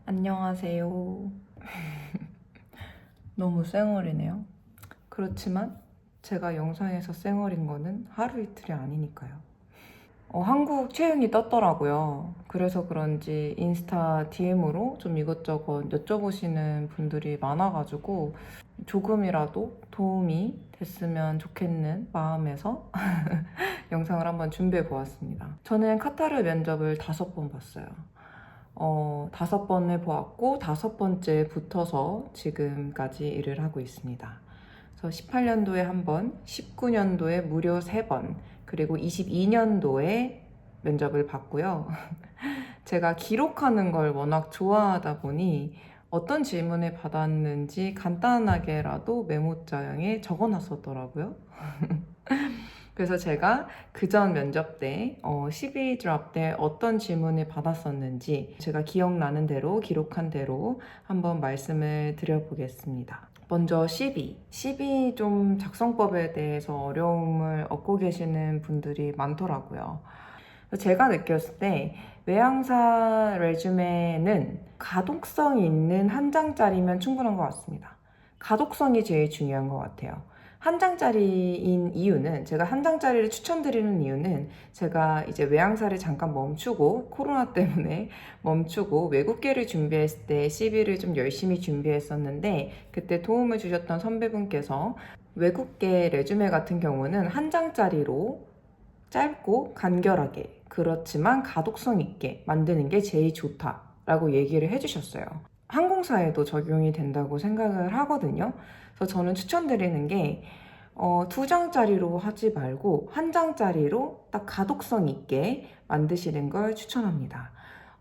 안녕하세요. 너무 쌩얼이네요. 그렇지만 제가 영상에서 쌩얼인 거는 하루 이틀이 아니니까요. 한국 채용이 떴더라고요. 그래서 그런지 인스타 DM으로 좀 이것저것 여쭤보시는 분들이 많아가지고 조금이라도 도움이 됐으면 좋겠는 마음에서 영상을 한번 준비해 보았습니다. 저는 카타르 면접을 5번 봤어요. 5번을 보았고 5번째 붙어서 지금까지 일을 하고 있습니다. 그래서 18년도에 한 번, 19년도에 무려 3번, 그리고 22년도에 면접을 봤고요. 제가 기록하는 걸 워낙 좋아하다 보니 어떤 질문을 받았는지 간단하게라도 메모장에 적어놨었더라고요. 그래서 제가 그전 면접 때 12 드랍 때 어떤 질문을 받았었는지 제가 기억나는 대로 기록한 대로 한번 말씀을 드려보겠습니다. 먼저 12 좀 작성법에 대해서 어려움을 얻고 계시는 분들이 많더라고요. 제가 느꼈을 때 외항사 레주메는 가독성이 있는 한 장짜리면 충분한 것 같습니다. 가독성이 제일 중요한 것 같아요. 한 장짜리인 이유는, 제가 한 장짜리를 추천드리는 이유는, 제가 이제 외항사를 잠깐 멈추고 코로나 때문에 멈추고 외국계를 준비했을 때 CV를 좀 열심히 준비했었는데, 그때 도움을 주셨던 선배분께서 외국계 레주메 같은 경우는 한 장짜리로 짧고 간결하게, 그렇지만 가독성 있게 만드는 게 제일 좋다라고 얘기를 해주셨어요. 항공사에도 적용이 된다고 생각을 하거든요. 그래서 저는 추천드리는 게 2장짜리로 하지 말고 1장짜리로 딱 가독성 있게 만드시는 걸 추천합니다.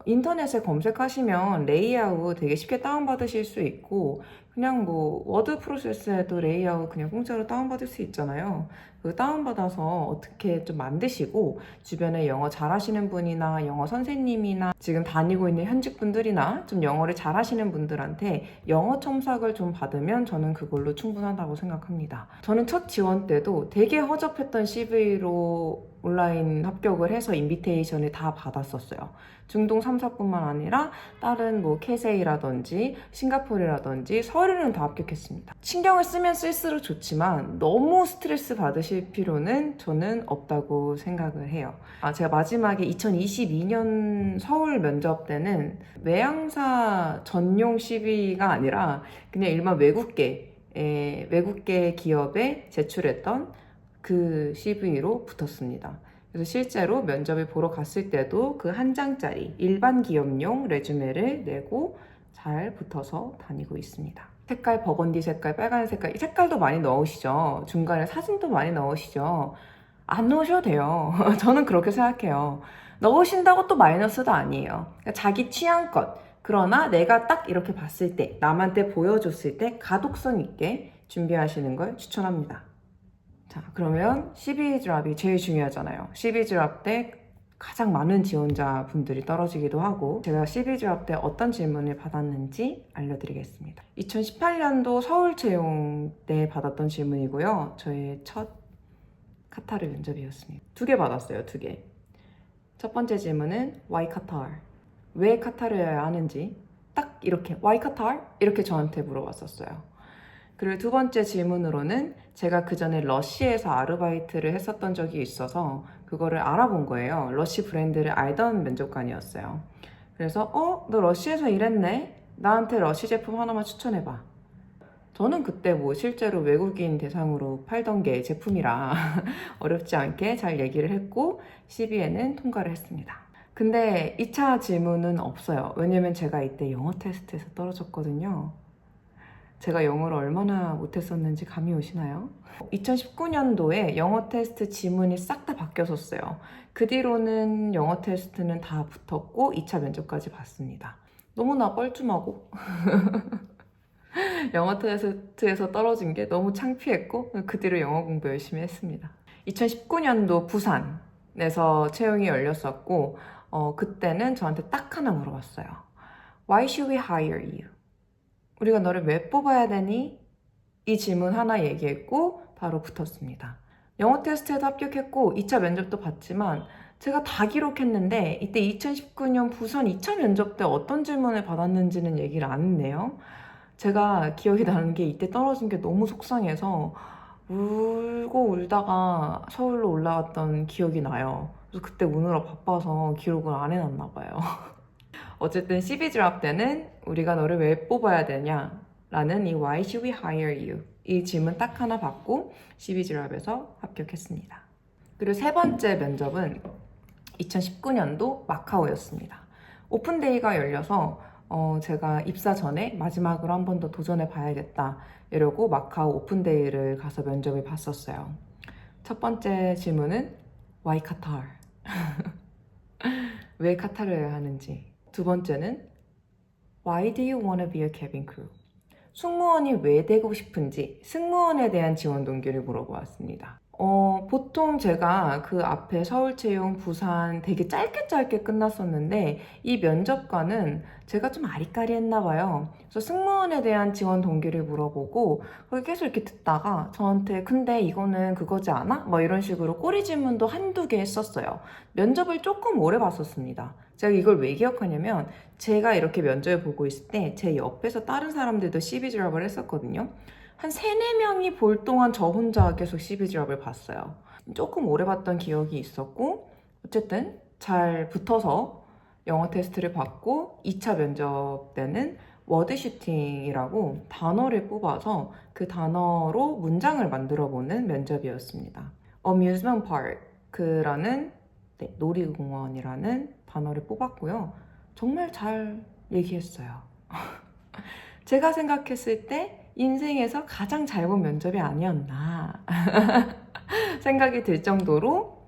인터넷에 검색하시면 레이아웃 되게 쉽게 다운받으실 수 있고, 그냥 뭐 워드 프로세스에도 레이아웃 그냥 공짜로 다운받을 수 있잖아요. 그 다운받아서 어떻게 좀 만드시고, 주변에 영어 잘하시는 분이나 영어 선생님이나 지금 다니고 있는 현직분들이나 좀 영어를 잘하시는 분들한테 영어 첨삭을 좀 받으면 저는 그걸로 충분하다고 생각합니다. 저는 첫 지원 때도 되게 허접했던 CV로 온라인 합격을 해서 인비테이션을 다 받았었어요. 중동 3사뿐만 아니라 다른 뭐 캐세이라든지 싱가포르라든지 서류는 다 합격했습니다. 신경을 쓰면 쓸수록 좋지만 너무 스트레스 받으실 필요는 저는 없다고 생각을 해요. 제가 마지막에 2022년 서울 면접 때는 외항사 전용 CV가 아니라 그냥 일반 외국계 기업에 제출했던 그 CV로 붙었습니다. 그래서 실제로 면접을 보러 갔을 때도 그 한 장짜리 일반 기업용 레주메를 내고 잘 붙어서 다니고 있습니다. 색깔, 버건디 색깔, 빨간 색깔, 이 색깔도 많이 넣으시죠. 중간에 사진도 많이 넣으시죠. 안 넣으셔도 돼요. 저는 그렇게 생각해요. 넣으신다고 또 마이너스도 아니에요. 그러니까 자기 취향껏. 그러나 내가 딱 이렇게 봤을 때, 남한테 보여줬을 때 가독성 있게 준비하시는 걸 추천합니다. 자, 그러면 12 드랍이 제일 중요하잖아요. 12 드랍 때 가장 많은 지원자분들이 떨어지기도 하고, 제가 12 드랍 때 어떤 질문을 받았는지 알려드리겠습니다. 2018년도 서울 채용 때 받았던 질문이고요. 저의 첫 카타르 면접이었습니다. 2개 받았어요, 2개. 첫 번째 질문은 Why Qatar? 왜 카타르여야 하는지 딱 이렇게 Why Qatar? 이렇게 저한테 물어봤었어요. 그리고 두 번째 질문으로는 제가 그 전에 러쉬에서 아르바이트를 했었던 적이 있어서 그거를 알아본 거예요. 러쉬 브랜드를 알던 면접관이었어요. 그래서 너 러쉬에서 일했네? 나한테 러쉬 제품 하나만 추천해봐. 저는 그때 뭐 실제로 외국인 대상으로 팔던 게 제품이라 어렵지 않게 잘 얘기를 했고 CV에는 통과를 했습니다. 근데 2차 질문은 없어요. 왜냐면 제가 이때 영어 테스트에서 떨어졌거든요. 제가 영어를 얼마나 못했었는지 감이 오시나요? 2019년도에 영어 테스트 지문이 싹 다 바뀌었었어요. 그 뒤로는 영어 테스트는 다 붙었고 2차 면접까지 봤습니다. 너무나 뻘쭘하고 영어 테스트에서 떨어진 게 너무 창피했고 그 뒤로 영어 공부 열심히 했습니다. 2019년도 부산에서 채용이 열렸었고 그때는 저한테 딱 하나 물어봤어요. Why should we hire you? 우리가 너를 왜 뽑아야 되니? 이 질문 하나 얘기했고 바로 붙었습니다. 영어 테스트에도 합격했고 2차 면접도 봤지만 제가 다 기록했는데 이때 2019년 부산 2차 면접 때 어떤 질문을 받았는지는 얘기를 안 했네요. 제가 기억이 나는 게 이때 떨어진 게 너무 속상해서 울고 울다가 서울로 올라왔던 기억이 나요. 그래서 그때 우느라 바빠서 기록을 안 해놨나 봐요. 어쨌든 CV 드랍 때는 우리가 너를 왜 뽑아야 되냐 라는 이 Why should we hire you? 이 질문 딱 하나 받고 CV 드랍에서 합격했습니다. 그리고 세 번째 면접은 2019년도 마카오였습니다. 오픈데이가 열려서 제가 입사 전에 마지막으로 한 번 더 도전해 봐야겠다 이러고 마카오 오픈데이를 가서 면접을 봤었어요. 첫 번째 질문은 Why Qatar? 왜 카타르를 하는지. 두 번째는 Why do you want to be a cabin crew? 승무원이 왜 되고 싶은지 승무원에 대한 지원 동기를 물어보았습니다. 보통 제가 그 앞에 서울채용, 부산 되게 짧게 끝났었는데 이 면접관은 제가 좀 아리까리했나 봐요. 그래서 승무원에 대한 지원 동기를 물어보고 거기 계속 이렇게 듣다가 저한테 근데 이거는 그거지 않아? 뭐 이런 식으로 꼬리 질문도 한두 개 했었어요. 면접을 조금 오래 봤었습니다. 제가 이걸 왜 기억하냐면 제가 이렇게 면접을 보고 있을 때 제 옆에서 다른 사람들도 CV 드랍을 했었거든요. 한 3-4명이 볼 동안 저 혼자 계속 CV 드랍을 봤어요. 조금 오래 봤던 기억이 있었고 어쨌든 잘 붙어서 영어 테스트를 받고 2차 면접 때는 워드 슈팅이라고 단어를 뽑아서 그 단어로 문장을 만들어 보는 면접이었습니다. Amusement Park라는 놀이공원이라는 단어를 뽑았고요. 정말 잘 얘기했어요. 제가 생각했을 때 인생에서 가장 잘 본 면접이 아니었나 생각이 들 정도로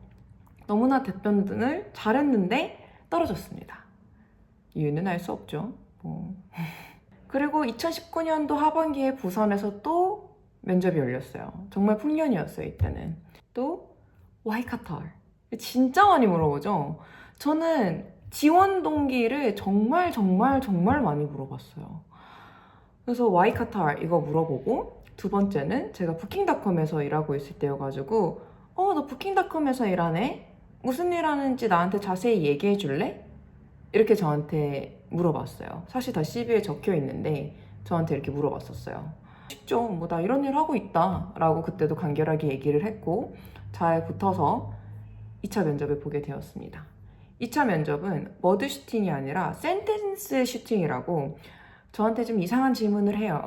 너무나 답변을 잘했는데 떨어졌습니다. 이유는 알 수 없죠. 그리고 2019년도 하반기에 부산에서 또 면접이 열렸어요. 정말 풍년이었어요, 이때는. 또 Why Qatar? 진짜 많이 물어보죠. 저는 지원 동기를 정말 많이 물어봤어요. 그래서 Why Qatar 이거 물어보고 두 번째는 제가 부킹닷컴에서 일하고 있을 때여가지고 너 부킹닷컴에서 일하네? 무슨 일 하는지 나한테 자세히 얘기해 줄래? 이렇게 저한테 물어봤어요. 사실 다 CV에 적혀 있는데 저한테 이렇게 물어봤었어요. 쉽죠. 뭐 나 이런 일 하고 있다 라고 그때도 간결하게 얘기를 했고 잘 붙어서 2차 면접을 보게 되었습니다. 2차 면접은 워드 슈팅이 아니라 센텐스 슈팅이라고 저한테 좀 이상한 질문을 해요.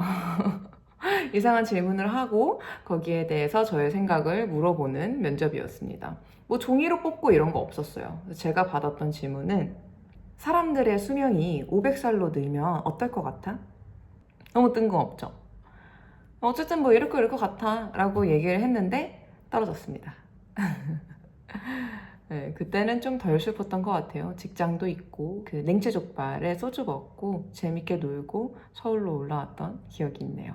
이상한 질문을 하고 거기에 대해서 저의 생각을 물어보는 면접이었습니다. 뭐 종이로 뽑고 이런 거 없었어요. 제가 받았던 질문은 사람들의 수명이 500살로 늘면 어떨 것 같아? 너무 뜬금없죠? 어쨌든 뭐 이럴 것 같아 라고 얘기를 했는데 떨어졌습니다. 네, 그때는 좀 덜 슬펐던 것 같아요. 직장도 있고 그 냉채족발에 소주 먹고 재밌게 놀고 서울로 올라왔던 기억이 있네요.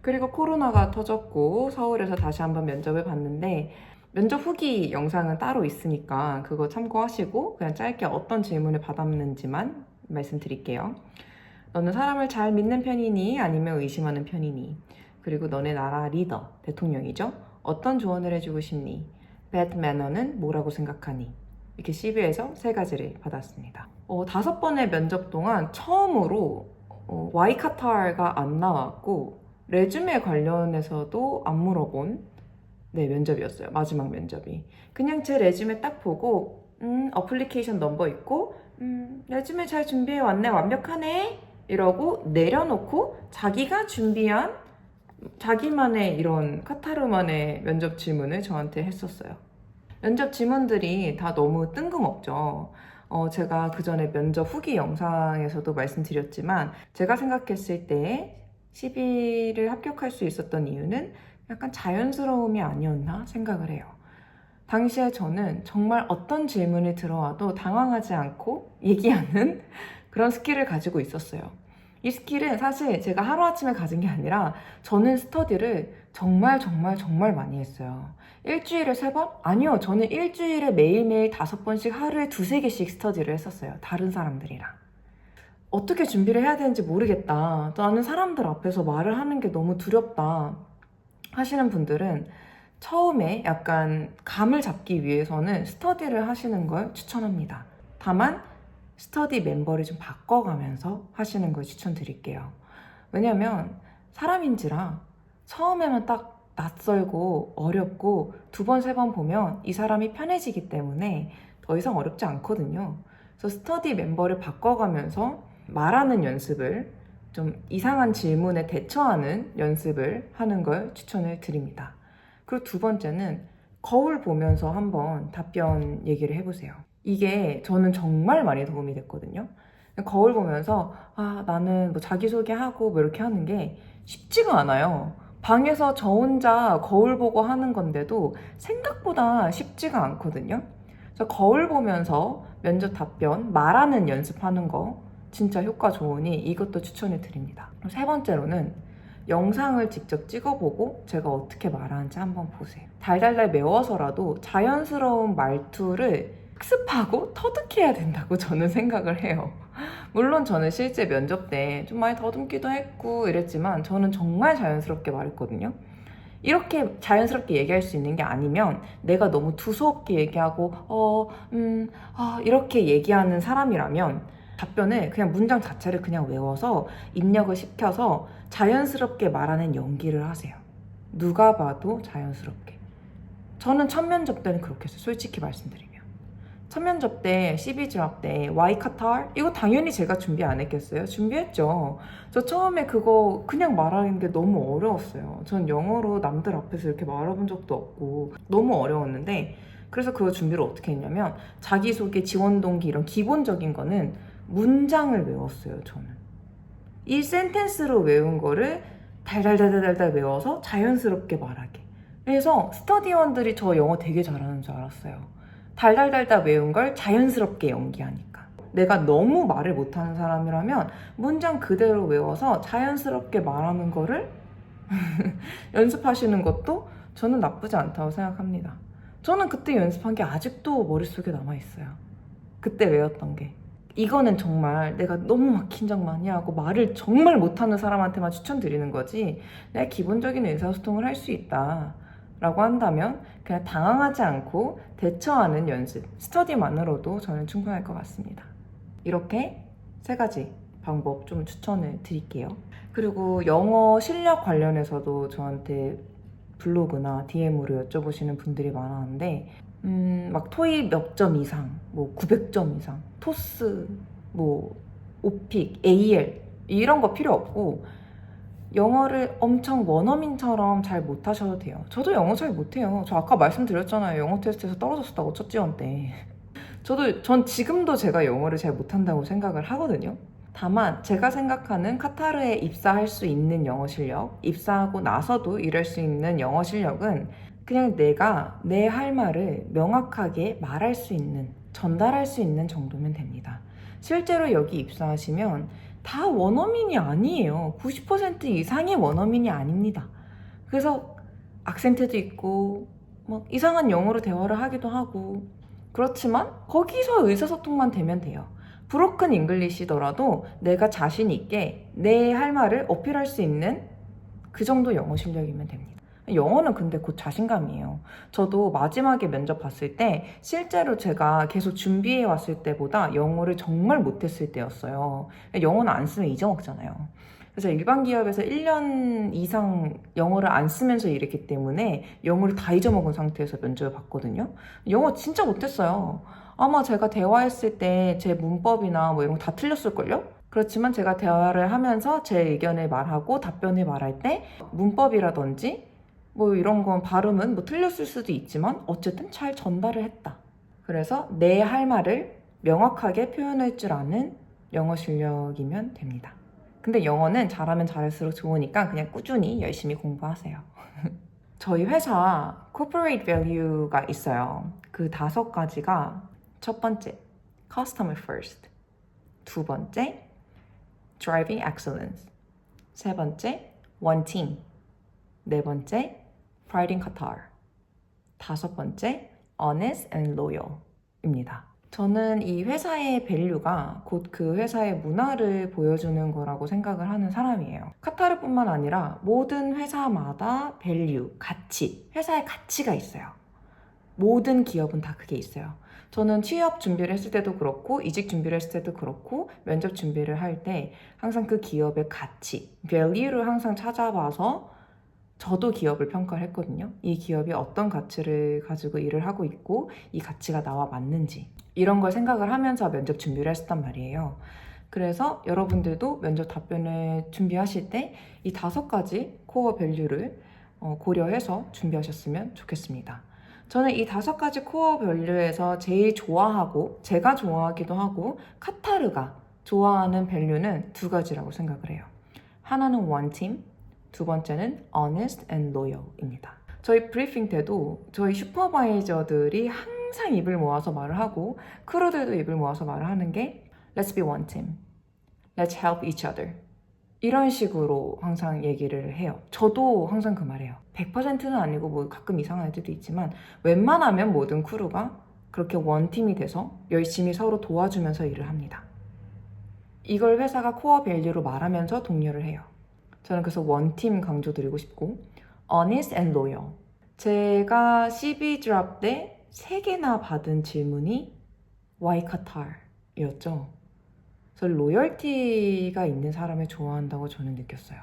그리고 코로나가 터졌고 서울에서 다시 한번 면접을 봤는데 면접 후기 영상은 따로 있으니까 그거 참고하시고 그냥 짧게 어떤 질문을 받았는지만 말씀드릴게요. 너는 사람을 잘 믿는 편이니 아니면 의심하는 편이니? 그리고 너네 나라 리더, 대통령이죠? 어떤 조언을 해주고 싶니? bad manner는 뭐라고 생각하니? 이렇게 CV에서 3가지를 받았습니다. 5번의 면접 동안 처음으로 와이카타르가 안 나왔고 레주메 관련해서도 안 물어본 면접이었어요. 마지막 면접이. 그냥 제 레주메 딱 보고 어플리케이션 넘버 있고 레주메 잘 준비해 왔네, 완벽하네 이러고 내려놓고 자기가 준비한 자기만의 이런 카타르만의 면접 질문을 저한테 했었어요. 면접 질문들이 다 너무 뜬금없죠. 제가 그 전에 면접 후기 영상에서도 말씀드렸지만 제가 생각했을 때 CV를 합격할 수 있었던 이유는 약간 자연스러움이 아니었나 생각을 해요. 당시에 저는 정말 어떤 질문이 들어와도 당황하지 않고 얘기하는 그런 스킬을 가지고 있었어요. 이 스킬은 사실 제가 하루아침에 가진 게 아니라 저는 스터디를 정말 많이 했어요. 일주일에 3번? 아니요. 저는 일주일에 매일매일 5번씩 하루에 2-3개씩 스터디를 했었어요. 다른 사람들이랑. 어떻게 준비를 해야 되는지 모르겠다. 나는 사람들 앞에서 말을 하는 게 너무 두렵다 하시는 분들은 처음에 약간 감을 잡기 위해서는 스터디를 하시는 걸 추천합니다. 다만 스터디 멤버를 좀 바꿔가면서 하시는 걸 추천드릴게요. 왜냐면 사람인지라 처음에만 딱 낯설고 어렵고 두 번, 세 번 보면 이 사람이 편해지기 때문에 더 이상 어렵지 않거든요. 그래서 스터디 멤버를 바꿔가면서 말하는 연습을, 좀 이상한 질문에 대처하는 연습을 하는 걸 추천을 드립니다. 그리고 두 번째는 거울 보면서 한번 답변 얘기를 해보세요. 이게 저는 정말 많이 도움이 됐거든요. 거울 보면서 나는 뭐 자기소개하고 뭐 이렇게 하는 게 쉽지가 않아요. 방에서 저 혼자 거울 보고 하는 건데도 생각보다 쉽지가 않거든요. 그래서 거울 보면서 면접 답변, 말하는 연습하는 거 진짜 효과 좋으니 이것도 추천을 드립니다. 세 번째로는 영상을 직접 찍어보고 제가 어떻게 말하는지 한번 보세요. 달달달 외워서라도 자연스러운 말투를 학습하고 터득해야 된다고 저는 생각을 해요. 물론 저는 실제 면접 때 좀 많이 더듬기도 했고 이랬지만 저는 정말 자연스럽게 말했거든요. 이렇게 자연스럽게 얘기할 수 있는 게 아니면 내가 너무 두서없게 얘기하고 이렇게 얘기하는 사람이라면 답변을 그냥 문장 자체를 그냥 외워서 입력을 시켜서 자연스럽게 말하는 연기를 하세요. 누가 봐도 자연스럽게. 저는 첫 면접 때는 그렇게 했어요. 솔직히 말씀드리면. 첫 면접 때 CV 진학 때 와이카탈 이거 당연히 제가 준비 안 했겠어요? 준비했죠. 저 처음에 그거 그냥 말하는 게 너무 어려웠어요. 전 영어로 남들 앞에서 이렇게 말해본 적도 없고 너무 어려웠는데 그래서 그거 준비를 어떻게 했냐면 자기소개, 지원동기 이런 기본적인 거는 문장을 외웠어요. 저는 1센텐스로 외운 거를 달달달달달 외워서 자연스럽게 말하게. 그래서 스터디원들이 저 영어 되게 잘하는 줄 알았어요. 달달달달 외운 걸 자연스럽게 연기하니까. 내가 너무 말을 못하는 사람이라면 문장 그대로 외워서 자연스럽게 말하는 거를 연습하시는 것도 저는 나쁘지 않다고 생각합니다. 저는 그때 연습한 게 아직도 머릿속에 남아있어요. 그때 외웠던 게. 이거는 정말 내가 너무 막 긴장 많이 하고 말을 정말 못하는 사람한테만 추천드리는 거지, 내가 기본적인 의사소통을 할 수 있다 라고 한다면 그냥 당황하지 않고 대처하는 연습, 스터디만으로도 저는 충분할 것 같습니다. 이렇게 세 가지 방법 좀 추천을 드릴게요. 그리고 영어 실력 관련해서도 저한테 블로그나 DM으로 여쭤보시는 분들이 많았는데 막 토익 몇 점 이상, 뭐 900점 이상, 토스, 뭐 오픽, AL 이런 거 필요 없고 영어를 엄청 원어민처럼 잘 못하셔도 돼요. 저도 영어 잘 못해요. 저 아까 말씀드렸잖아요. 영어 테스트에서 떨어졌었다고 첫 지원 때. 전 지금도 제가 영어를 잘 못한다고 생각을 하거든요. 다만 제가 생각하는 카타르에 입사할 수 있는 영어 실력, 입사하고 나서도 일할 수 있는 영어 실력은 그냥 내가 내 할 말을 명확하게 말할 수 있는, 전달할 수 있는 정도면 됩니다. 실제로 여기 입사하시면 다 원어민이 아니에요. 90% 이상이 원어민이 아닙니다. 그래서 악센트도 있고 막 이상한 영어로 대화를 하기도 하고 그렇지만 거기서 의사소통만 되면 돼요. 브로큰 잉글리시더라도 내가 자신 있게 내 할 말을 어필할 수 있는 그 정도 영어 실력이면 됩니다. 영어는 근데 곧 자신감이에요. 저도 마지막에 면접 봤을 때 실제로 제가 계속 준비해 왔을 때보다 영어를 정말 못했을 때였어요. 영어는 안 쓰면 잊어먹잖아요. 그래서 일반 기업에서 1년 이상 영어를 안 쓰면서 일했기 때문에 영어를 다 잊어먹은 상태에서 면접을 봤거든요. 영어 진짜 못했어요. 아마 제가 대화했을 때 제 문법이나 뭐 이런 거 다 틀렸을걸요? 그렇지만 제가 대화를 하면서 제 의견을 말하고 답변을 말할 때 문법이라든지 뭐 이런 건 발음은 뭐 틀렸을 수도 있지만 어쨌든 잘 전달을 했다. 그래서 내 할 말을 명확하게 표현할 줄 아는 영어 실력이면 됩니다. 근데 영어는 잘하면 잘할수록 좋으니까 그냥 꾸준히 열심히 공부하세요. 저희 회사 corporate value가 있어요. 그 5가지가 첫 번째, customer first. 두 번째, driving excellence. 세 번째, one team. 네 번째, pride in Qatar. 5번째, honest and loyal 입니다. 저는 이 회사의 밸류가 곧 그 회사의 문화를 보여주는 거라고 생각을 하는 사람이에요. 카타르뿐만 아니라 모든 회사마다 밸류, 가치, 회사의 가치가 있어요. 모든 기업은 다 그게 있어요. 저는 취업 준비를 했을 때도 그렇고 이직 준비를 했을 때도 그렇고 면접 준비를 할 때 항상 그 기업의 가치, value를 항상 찾아봐서 저도 기업을 평가를 했거든요. 이 기업이 어떤 가치를 가지고 일을 하고 있고 이 가치가 나와 맞는지 이런 걸 생각을 하면서 면접 준비를 했었단 말이에요. 그래서 여러분들도 면접 답변을 준비하실 때 이 5가지 코어 밸류를 고려해서 준비하셨으면 좋겠습니다. 저는 이 5가지 코어 밸류에서 제일 좋아하고 제가 좋아하기도 하고 카타르가 좋아하는 밸류는 2가지라고 생각을 해요. 하나는 one team, 2번째는 honest and loyal입니다. 저희 브리핑 때도 저희 슈퍼바이저들이 항상 입을 모아서 말을 하고 크루들도 입을 모아서 말을 하는 게 Let's be one team, Let's help each other 이런 식으로 항상 얘기를 해요. 저도 항상 그 말해요. 100%는 아니고 뭐 가끔 이상한 애들도 있지만 웬만하면 모든 크루가 그렇게 원팀이 돼서 열심히 서로 도와주면서 일을 합니다. 이걸 회사가 코어 밸류로 말하면서 독려를 해요. 저는 그래서 원팀 강조드리고 싶고 honest and loyal. 제가 CV 드랍 때 3개나 받은 질문이 Why Qatar이었죠. 그래서 로열티가 있는 사람을 좋아한다고 저는 느꼈어요.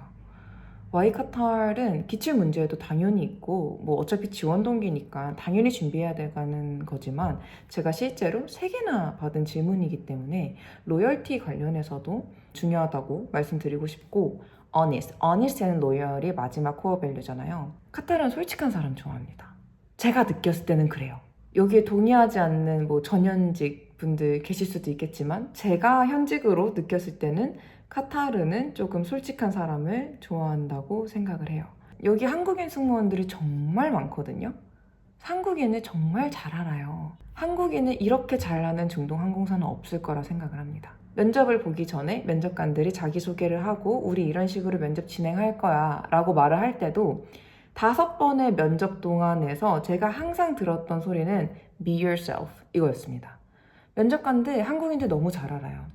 Why Qatar은 기출문제에도 당연히 있고 뭐 어차피 지원 동기니까 당연히 준비해야 되는 거지만 제가 실제로 3개나 받은 질문이기 때문에 로열티 관련해서도 중요하다고 말씀드리고 싶고 honest and loyal이 마지막 코어 밸류잖아요. 카타르는 솔직한 사람 좋아합니다. 제가 느꼈을 때는 그래요. 여기에 동의하지 않는 뭐 전현직 분들 계실 수도 있겠지만 제가 현직으로 느꼈을 때는 카타르는 조금 솔직한 사람을 좋아한다고 생각을 해요. 여기 한국인 승무원들이 정말 많거든요. 한국인을 정말 잘 알아요. 한국인을 이렇게 잘하는 중동 항공사는 없을 거라 생각을 합니다. 면접을 보기 전에 면접관들이 자기소개를 하고 우리 이런 식으로 면접 진행할 거야 라고 말을 할 때도 5번의 면접 동안에서 제가 항상 들었던 소리는 Be yourself 이거였습니다. 면접관들, 한국인들 너무 잘 알아요.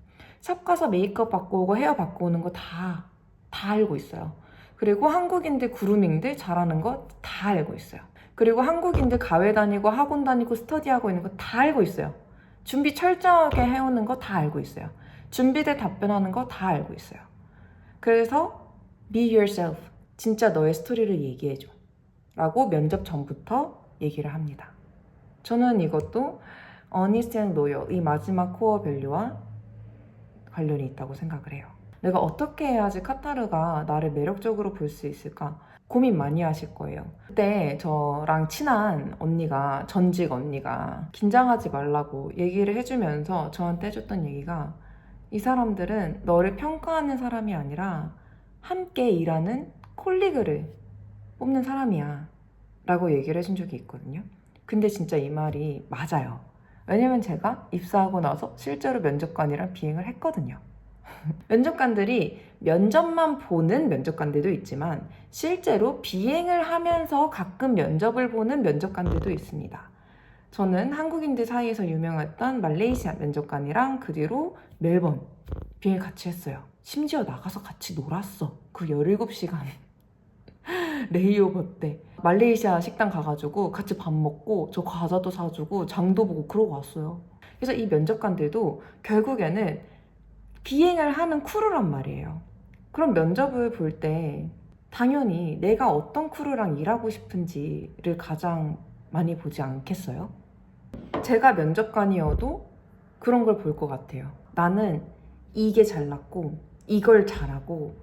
샵 가서 메이크업 받고 오고 헤어 받고 오는 거 다 알고 있어요. 그리고 한국인들 그루밍들 잘하는 거 다 알고 있어요. 그리고 한국인들 가외 다니고 학원 다니고 스터디하고 있는 거 다 알고 있어요. 준비 철저하게 해오는 거 다 알고 있어요. 준비돼 답변하는 거 다 알고 있어요. 그래서 Be yourself. 진짜 너의 스토리를 얘기해줘. 라고 면접 전부터 얘기를 합니다. 저는 이것도 honest and loyal 이 마지막 코어 밸류와 관련이 있다고 생각을 해요. 내가 어떻게 해야지 카타르가 나를 매력적으로 볼 수 있을까? 고민 많이 하실 거예요. 그때 저랑 친한 언니가, 전직 언니가 긴장하지 말라고 얘기를 해주면서 저한테 해줬던 얘기가 이 사람들은 너를 평가하는 사람이 아니라 함께 일하는 콜리그를 뽑는 사람이야 라고 얘기를 해준 적이 있거든요. 근데 진짜 이 말이 맞아요. 왜냐면 제가 입사하고 나서 실제로 면접관이랑 비행을 했거든요. 면접관들이 면접만 보는 면접관들도 있지만 실제로 비행을 하면서 가끔 면접을 보는 면접관들도 있습니다. 저는 한국인들 사이에서 유명했던 말레이시아 면접관이랑 그 뒤로 멜번 비행을 같이 했어요. 심지어 나가서 같이 놀았어. 그 17시간 레이오버 때 말레이시아 식당 가가지고 같이 밥 먹고 저 과자도 사주고 장도 보고 그러고 왔어요. 그래서 이 면접관들도 결국에는 비행을 하는 크루란 말이에요. 그럼 면접을 볼 때 당연히 내가 어떤 크루랑 일하고 싶은지를 가장 많이 보지 않겠어요? 제가 면접관이어도 그런 걸 볼 것 같아요. 나는 이게 잘났고 이걸 잘하고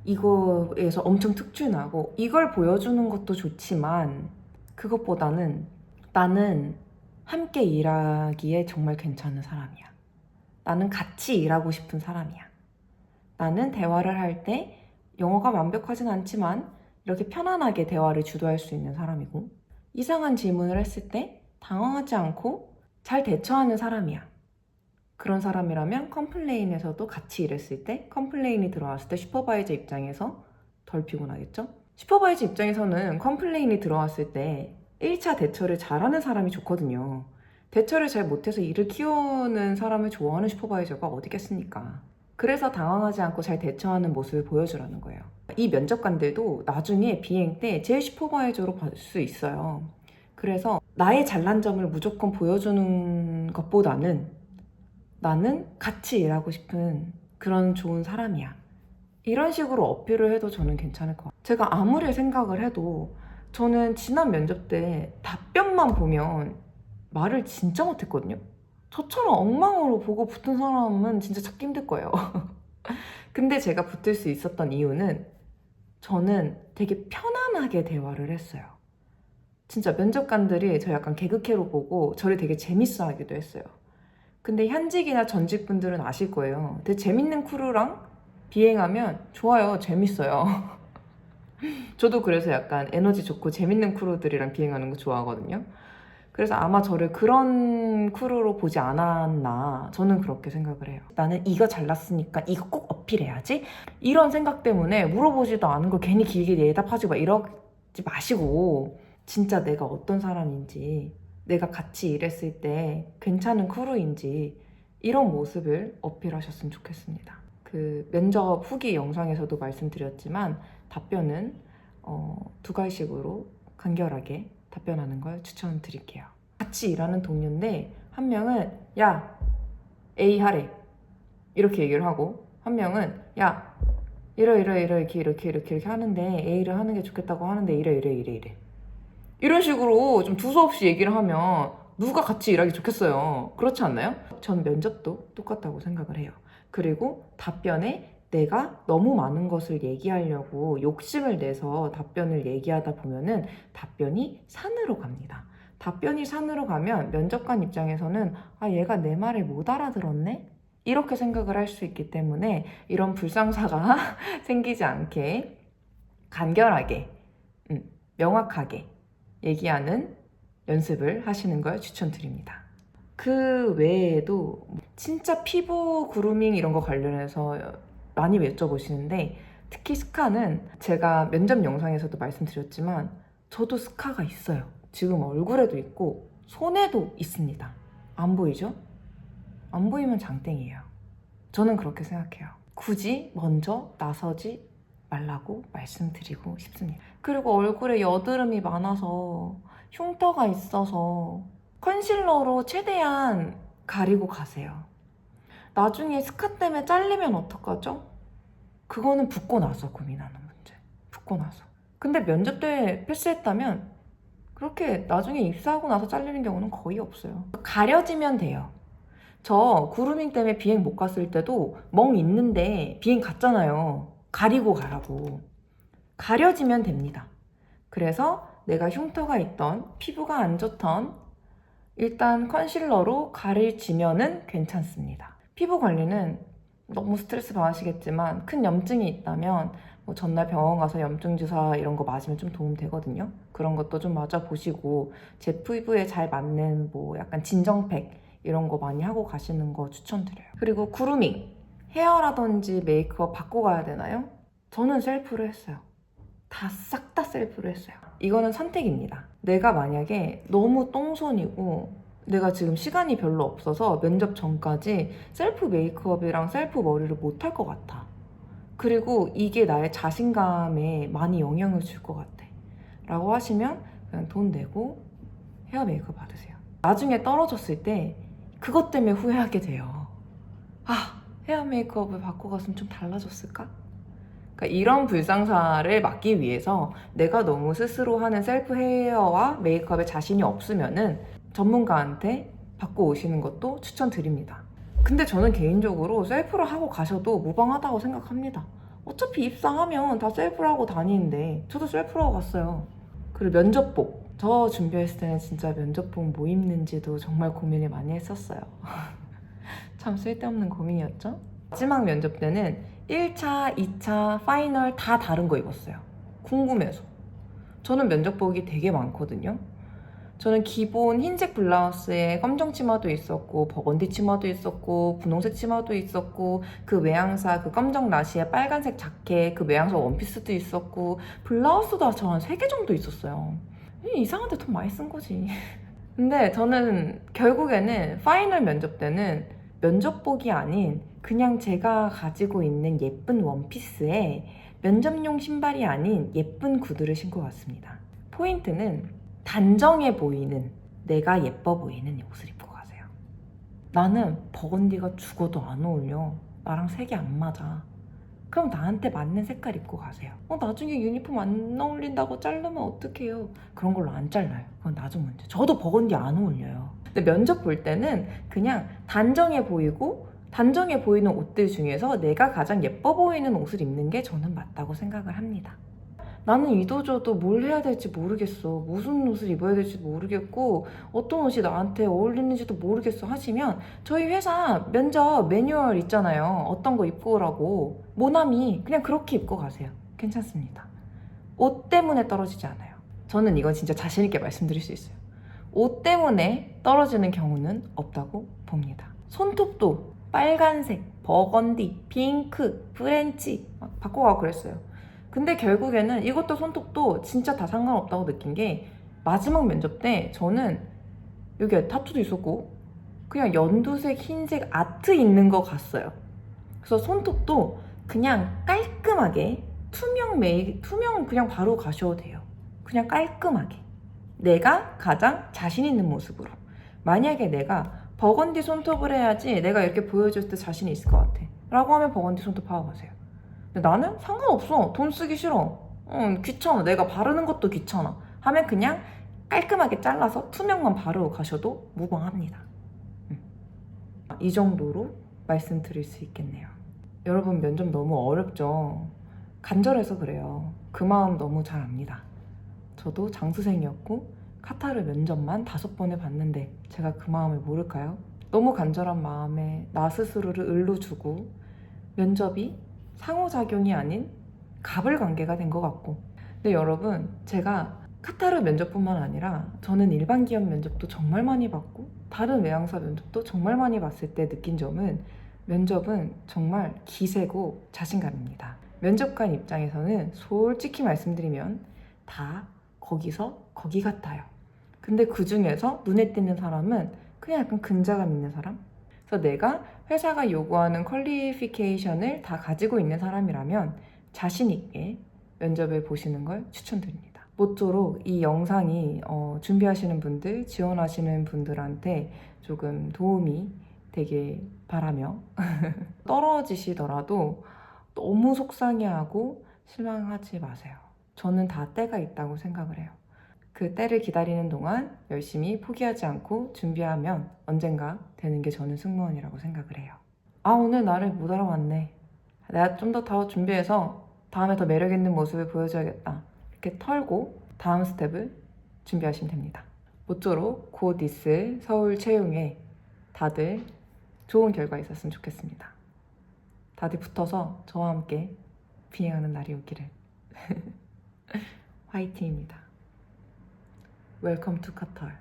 이거에서 엄청 특출나고 이걸 보여주는 것도 좋지만 그것보다는 나는 함께 일하기에 정말 괜찮은 사람이야. 나는 같이 일하고 싶은 사람이야. 나는 대화를 할 때 영어가 완벽하진 않지만 이렇게 편안하게 대화를 주도할 수 있는 사람이고 이상한 질문을 했을 때 당황하지 않고 잘 대처하는 사람이야. 그런 사람이라면 컴플레인에서도 같이 일했을 때 컴플레인이 들어왔을 때 슈퍼바이저 입장에서 덜 피곤하겠죠? 슈퍼바이저 입장에서는 컴플레인이 들어왔을 때 1차 대처를 잘하는 사람이 좋거든요. 대처를 잘 못해서 일을 키우는 사람을 좋아하는 슈퍼바이저가 어디겠습니까? 그래서 당황하지 않고 잘 대처하는 모습을 보여주라는 거예요. 이 면접관들도 나중에 비행 때 제일 슈퍼바이저로 볼 수 있어요. 그래서 나의 잘난 점을 무조건 보여주는 것보다는 나는 같이 일하고 싶은 그런 좋은 사람이야. 이런 식으로 어필을 해도 저는 괜찮을 것 같아요. 제가 아무리 생각을 해도 저는 지난 면접 때 답변만 보면 말을 진짜 못했거든요. 저처럼 엉망으로 보고 붙은 사람은 진짜 찾기 힘들 거예요. 근데 제가 붙을 수 있었던 이유는 저는 되게 편안하게 대화를 했어요. 진짜 면접관들이 저 약간 개그캐로 보고 저를 되게 재밌어 하기도 했어요. 근데 현직이나 전직 분들은 아실 거예요. 되게 재밌는 크루랑 비행하면 좋아요. 재밌어요. 저도 그래서 약간 에너지 좋고 재밌는 크루들이랑 비행하는 거 좋아하거든요. 그래서 아마 저를 그런 크루로 보지 않았나 저는 그렇게 생각을 해요. 나는 이거 잘났으니까 이거 꼭 어필해야지 이런 생각 때문에 물어보지도 않은 걸 괜히 길게 대답하지 마 이러지 마시고 진짜 내가 어떤 사람인지 내가 같이 일했을 때 괜찮은 크루인지 이런 모습을 어필하셨으면 좋겠습니다. 그 면접 후기 영상에서도 말씀드렸지만 답변은 두 가지식으로 간결하게 답변하는 걸 추천드릴게요. 같이 일하는 동료인데 한 명은 야 A 하래 이렇게 얘기를 하고 한 명은 야 이렇게 하는데 A를 하는 게 좋겠다고 하는데 이래 이런 식으로 좀 두서없이 얘기를 하면 누가 같이 일하기 좋겠어요. 그렇지 않나요? 전 면접도 똑같다고 생각을 해요. 그리고 답변에 내가 너무 많은 것을 얘기하려고 욕심을 내서 답변을 얘기하다 보면은 답변이 산으로 갑니다. 답변이 산으로 가면 면접관 입장에서는 아, 얘가 내 말을 못 알아들었네? 이렇게 생각을 할 수 있기 때문에 이런 불상사가 생기지 않게 간결하게, 명확하게 얘기하는 연습을 하시는 걸 추천드립니다. 그 외에도 진짜 피부 그루밍 이런 거 관련해서 많이 여쭤보시는데 특히 스카는 제가 면접 영상에서도 말씀드렸지만 저도 스카가 있어요. 지금 얼굴에도 있고 손에도 있습니다. 안 보이죠? 안 보이면 장땡이에요. 저는 그렇게 생각해요. 굳이 먼저 나서지 말라고 말씀드리고 싶습니다. 그리고 얼굴에 여드름이 많아서 흉터가 있어서 컨실러로 최대한 가리고 가세요. 나중에 스카 때문에 잘리면 어떡하죠? 그거는 붓고 나서 고민하는 문제. 붓고 나서. 근데 면접 때 패스했다면 그렇게 나중에 입사하고 나서 잘리는 경우는 거의 없어요. 가려지면 돼요. 저 그루밍 때문에 비행 못 갔을 때도 멍 있는데 비행 갔잖아요. 가리고 가라고. 가려지면 됩니다. 그래서 내가 흉터가 있던 피부가 안 좋던 일단 컨실러로 가려지면은 괜찮습니다. 피부 관리는 너무 스트레스 받으시겠지만 큰 염증이 있다면 뭐 전날 병원 가서 염증 주사 이런 거 맞으면 좀 도움 되거든요. 그런 것도 좀 맞아보시고 제 피부에 잘 맞는 뭐 약간 진정팩 이런 거 많이 하고 가시는 거 추천드려요. 그리고 그루밍, 헤어라든지 메이크업 받고 가야 되나요? 저는 셀프로 했어요. 다 싹 다 셀프로 했어요. 이거는 선택입니다. 내가 만약에 너무 똥손이고 내가 지금 시간이 별로 없어서 면접 전까지 셀프 메이크업이랑 셀프 머리를 못 할 것 같아. 그리고 이게 나의 자신감에 많이 영향을 줄 것 같아. 라고 하시면 그냥 돈 내고 헤어 메이크업 받으세요. 나중에 떨어졌을 때 그것 때문에 후회하게 돼요. 아, 헤어 메이크업을 받고 갔으면 좀 달라졌을까? 그러니까 이런 불상사를 막기 위해서 내가 너무 스스로 하는 셀프 헤어와 메이크업에 자신이 없으면은 전문가한테 받고 오시는 것도 추천드립니다. 근데 저는 개인적으로 셀프로 하고 가셔도 무방하다고 생각합니다. 어차피 입사하면 다 셀프로 하고 다니는데 저도 셀프로 하고 갔어요. 그리고 면접복. 저 준비했을 때는 진짜 면접복 뭐 입는지도 정말 고민을 많이 했었어요. 참 쓸데없는 고민이었죠? 마지막 면접 때는 1차, 2차, 파이널 다 다른 거 입었어요. 궁금해서. 저는 면접복이 되게 많거든요. 저는 기본 흰색 블라우스에 검정 치마도 있었고 버건디 치마도 있었고 분홍색 치마도 있었고 그 외항사 그 검정 나시에 빨간색 자켓 그 외항사 원피스도 있었고 블라우스도 저 한 3개 정도 있었어요. 이상한데 돈 많이 쓴 거지. 근데 저는 결국에는 파이널 면접 때는 면접복이 아닌 그냥 제가 가지고 있는 예쁜 원피스에 면접용 신발이 아닌 예쁜 구두를 신고 갔습니다. 포인트는 단정해 보이는, 내가 예뻐 보이는 옷을 입고 가세요. 나는 버건디가 죽어도 안 어울려. 나랑 색이 안 맞아. 그럼 나한테 맞는 색깔 입고 가세요. 나중에 유니폼 안 어울린다고 자르면 어떡해요? 그런 걸로 안 잘라요. 그건 나중 문제. 저도 버건디 안 어울려요. 근데 면접 볼 때는 그냥 단정해 보이는 옷들 중에서 내가 가장 예뻐 보이는 옷을 입는 게 저는 맞다고 생각을 합니다. 나는 이도저도 뭘 해야 될지 모르겠어. 무슨 옷을 입어야 될지 모르겠고 어떤 옷이 나한테 어울리는지도 모르겠어 하시면 저희 회사 면접 매뉴얼 있잖아요. 어떤 거 입고 오라고. 모나미 그냥 그렇게 입고 가세요. 괜찮습니다. 옷 때문에 떨어지지 않아요. 저는 이건 진짜 자신 있게 말씀드릴 수 있어요. 옷 때문에 떨어지는 경우는 없다고 봅니다. 손톱도 빨간색, 버건디, 핑크, 프렌치 막 바꿔가고 그랬어요. 근데 결국에는 이것도 손톱도 진짜 다 상관없다고 느낀 게 마지막 면접 때 저는 여기 타투도 있었고 그냥 연두색, 흰색 아트 있는 거 갔어요. 그래서 손톱도 그냥 깔끔하게 투명 그냥 바로 가셔도 돼요. 그냥 깔끔하게. 내가 가장 자신 있는 모습으로. 만약에 내가 버건디 손톱을 해야지 내가 이렇게 보여줄 때 자신이 있을 것 같아. 라고 하면 버건디 손톱 하고 가세요. 근데 나는 상관없어. 돈 쓰기 싫어. 귀찮아. 내가 바르는 것도 귀찮아. 하면 그냥 깔끔하게 잘라서 투명만 바르고 가셔도 무방합니다. 이 정도로 말씀드릴 수 있겠네요. 여러분 면접 너무 어렵죠? 간절해서 그래요. 그 마음 너무 잘 압니다. 저도 장수생이었고 카타르 면접만 5번을 봤는데 제가 그 마음을 모를까요? 너무 간절한 마음에 나 스스로를 을로 주고 면접이 상호작용이 아닌 갑을관계가 된 것 같고. 근데 여러분 제가 카타르 면접뿐만 아니라 저는 일반 기업 면접도 정말 많이 봤고 다른 외항사 면접도 정말 많이 봤을 때 느낀 점은 면접은 정말 기세고 자신감입니다. 면접관 입장에서는 솔직히 말씀드리면 다 거기서 거기 같아요. 근데 그 중에서 눈에 띄는 사람은 그냥 약간 근자감 있는 사람? 그래서 내가 회사가 요구하는 퀄리피케이션을 다 가지고 있는 사람이라면 자신 있게 면접을 보시는 걸 추천드립니다. 모쪼록 이 영상이 준비하시는 분들, 지원하시는 분들한테 조금 도움이 되길 바라며 떨어지시더라도 너무 속상해하고 실망하지 마세요. 저는 다 때가 있다고 생각을 해요. 그 때를 기다리는 동안 열심히 포기하지 않고 준비하면 언젠가 되는 게 저는 승무원이라고 생각을 해요. 오늘 나를 못 알아왔네. 내가 좀 더 준비해서 다음에 더 매력있는 모습을 보여줘야겠다. 이렇게 털고 다음 스텝을 준비하시면 됩니다. 모쪼록 곧 있을 서울 채용에 다들 좋은 결과 있었으면 좋겠습니다. 다들 붙어서 저와 함께 비행하는 날이 오기를. 화이팅입니다. Welcome to Qatar.